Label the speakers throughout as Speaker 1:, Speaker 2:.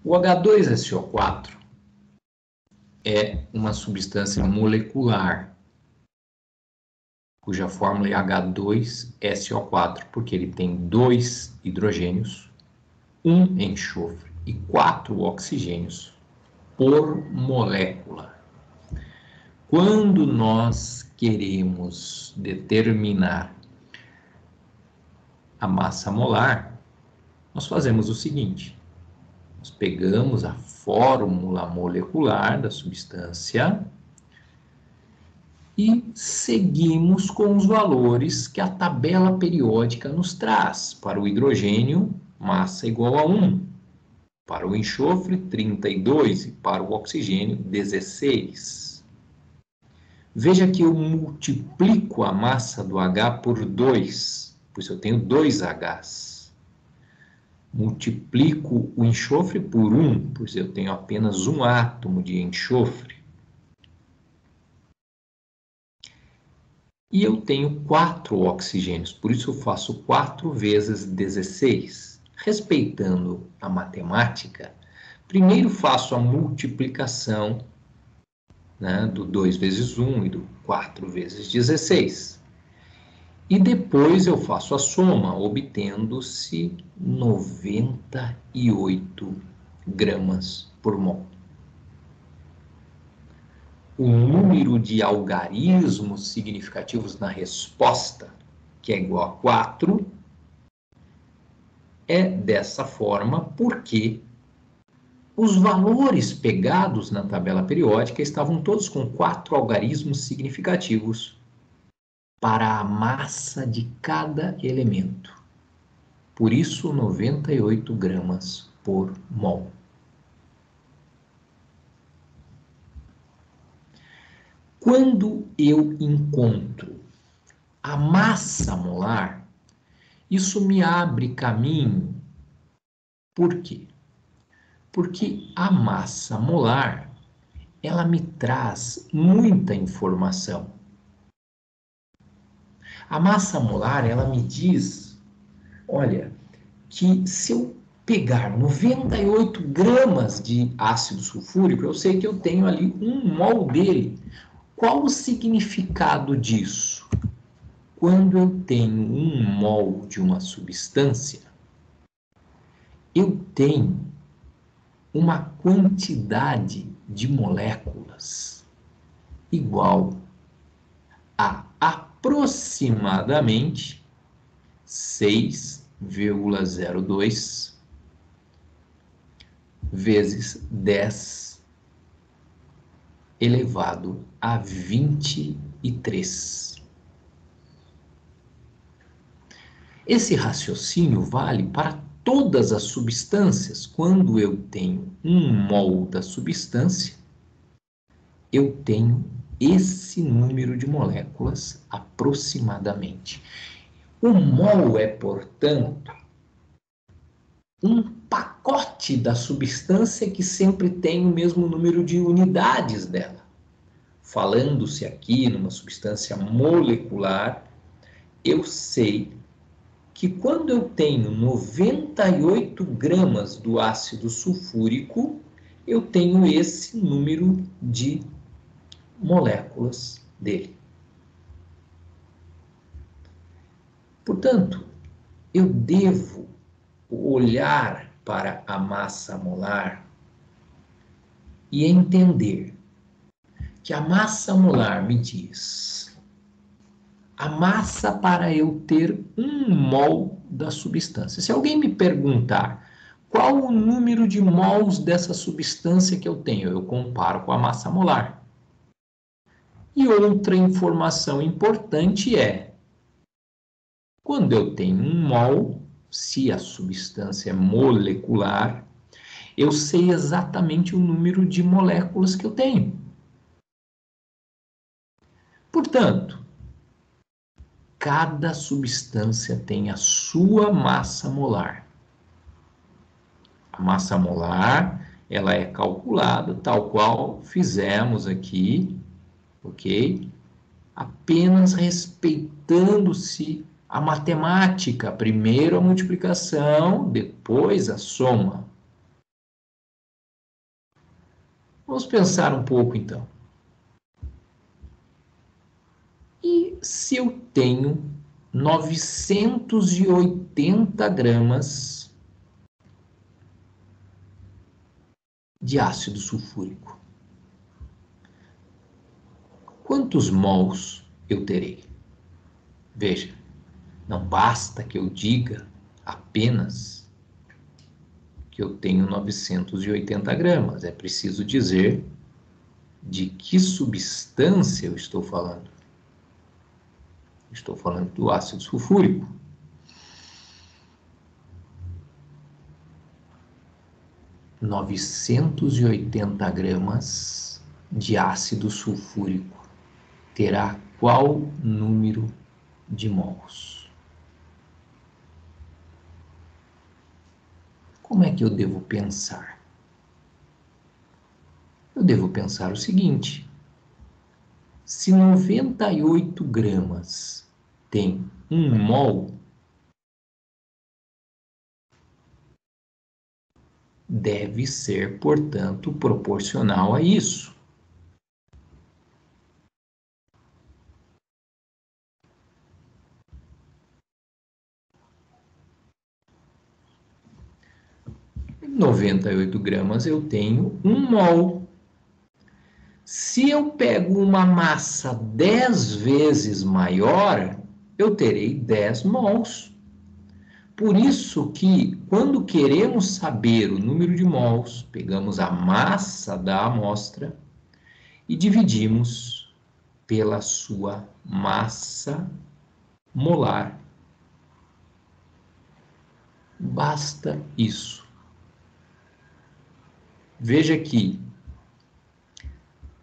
Speaker 1: O H2SO4 é uma substância molecular, cuja fórmula é H2SO4, porque ele tem 2 hidrogênios, 1 enxofre e 4 oxigênios por molécula. Quando nós queremos determinar a massa molar, nós fazemos o seguinte: nós pegamos a fórmula molecular da substância e seguimos com os valores que a tabela periódica nos traz. Para o hidrogênio, massa igual a 1. Para o enxofre, 32. E para o oxigênio, 16. Veja que eu multiplico a massa do H por 2, pois eu tenho 2 Hs. Multiplico o enxofre por 1, pois eu tenho apenas um átomo de enxofre. E eu tenho 4 oxigênios, por isso eu faço 4 vezes 16. Respeitando a matemática, primeiro faço a multiplicação, né, do 2 vezes 1 e do 4 vezes 16. E depois eu faço a soma, obtendo-se 98 gramas por mol. O número de algarismos significativos na resposta, que é igual a 4, é dessa forma porque os valores pegados na tabela periódica estavam todos com 4 algarismos significativos para a massa de cada elemento. Por isso, 98 gramas por mol. Quando eu encontro a massa molar, isso me abre caminho. Por quê? Porque a massa molar, ela me traz muita informação. A massa molar, ela me diz, olha, que se eu pegar 98 gramas de ácido sulfúrico, eu sei que eu tenho ali 1 mol dele. Qual o significado disso? Quando eu tenho 1 mol de uma substância, eu tenho uma quantidade de moléculas igual a aproximadamente 6,02 vezes 10 elevado a 23. Esse raciocínio vale para todas as substâncias. Quando eu tenho 1 mol da substância, eu tenho esse número de moléculas aproximadamente. O mol é, portanto, um pacote da substância que sempre tem o mesmo número de unidades dela. Falando-se aqui numa substância molecular, eu sei que quando eu tenho 98 gramas do ácido sulfúrico, eu tenho esse número de moléculas dele. Portanto, eu devo olhar para a massa molar e entender que a massa molar me diz a massa para eu ter 1 mol da substância. Se alguém me perguntar qual o número de mols dessa substância que eu tenho, eu comparo com a massa molar. E outra informação importante é, quando eu tenho 1 mol, se a substância é molecular, eu sei exatamente o número de moléculas que eu tenho. Portanto, cada substância tem a sua massa molar. A massa molar, ela é calculada tal qual fizemos aqui, ok? Apenas respeitando-se a matemática. Primeiro a multiplicação, depois a soma. Vamos pensar um pouco, então. E se eu tenho 980 gramas de ácido sulfúrico, quantos mols eu terei? Veja, não basta que eu diga apenas que eu tenho 980 gramas. É preciso dizer de que substância eu estou falando. Estou falando do ácido sulfúrico. Novecentos e oitenta gramas de ácido sulfúrico terá qual número de mols? Como é que eu devo pensar? Eu devo pensar o seguinte: se 98 gramas tem 1 mol, deve ser, portanto, proporcional a isso. Em 98 gramas eu tenho 1 mol. Se eu pego uma massa 10 vezes maior, eu terei 10 mols. Por isso que, quando queremos saber o número de mols, pegamos a massa da amostra e dividimos pela sua massa molar. Basta isso. Veja que,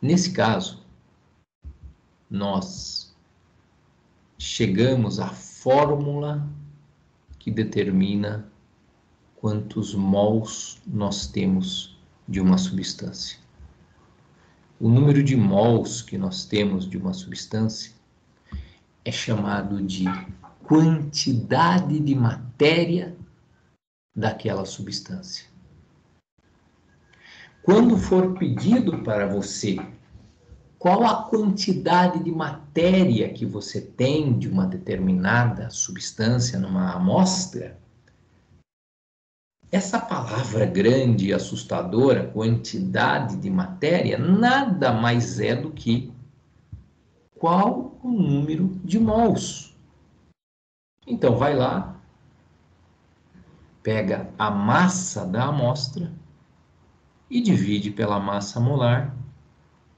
Speaker 1: nesse caso, nós chegamos à fórmula que determina quantos mols nós temos de uma substância. O número de mols que nós temos de uma substância é chamado de quantidade de matéria daquela substância. Quando for pedido para você qual a quantidade de matéria que você tem de uma determinada substância numa amostra, essa palavra grande e assustadora, quantidade de matéria, nada mais é do que qual o número de mols. Então, vai lá, pega a massa da amostra e divide pela massa molar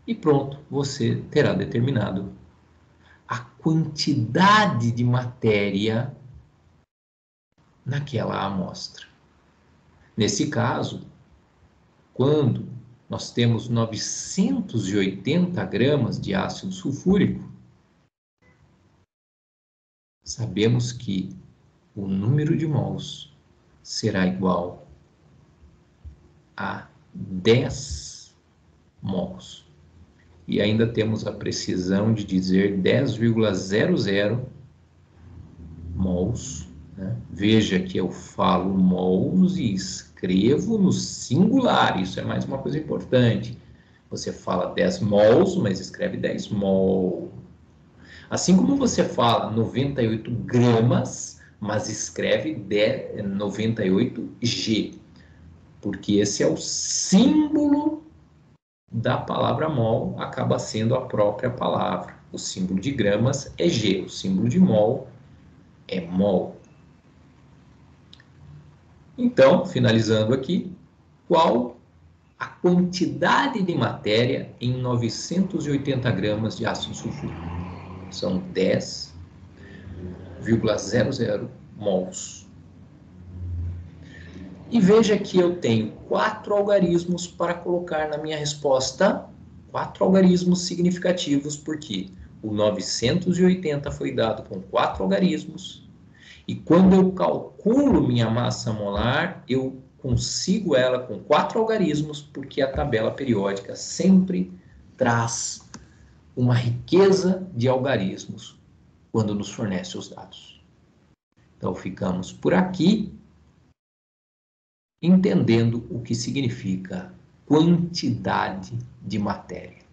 Speaker 1: e pronto, você terá determinado a quantidade de matéria naquela amostra. Nesse caso, quando nós temos 980 gramas de ácido sulfúrico, sabemos que o número de mols será igual a 10 mols. E ainda temos a precisão de dizer 10,00 mols. Né? Veja que eu falo mols e escrevo no singular. Isso é mais uma coisa importante. Você fala 10 mols, mas escreve 10 mol. Assim como você fala 98 gramas, mas escreve 98 G. Porque esse é o símbolo da palavra mol, acaba sendo a própria palavra. O símbolo de gramas é G, o símbolo de mol é mol. Então, finalizando aqui, qual a quantidade de matéria em 980 gramas de ácido sulfúrico? São 10,00 mols. E veja que eu tenho 4 algarismos para colocar na minha resposta, 4 algarismos significativos, porque o 980 foi dado com 4 algarismos, e quando eu calculo minha massa molar, eu consigo ela com 4 algarismos, porque a tabela periódica sempre traz uma riqueza de algarismos quando nos fornece os dados. Então, ficamos por aqui, entendendo o que significa quantidade de matéria.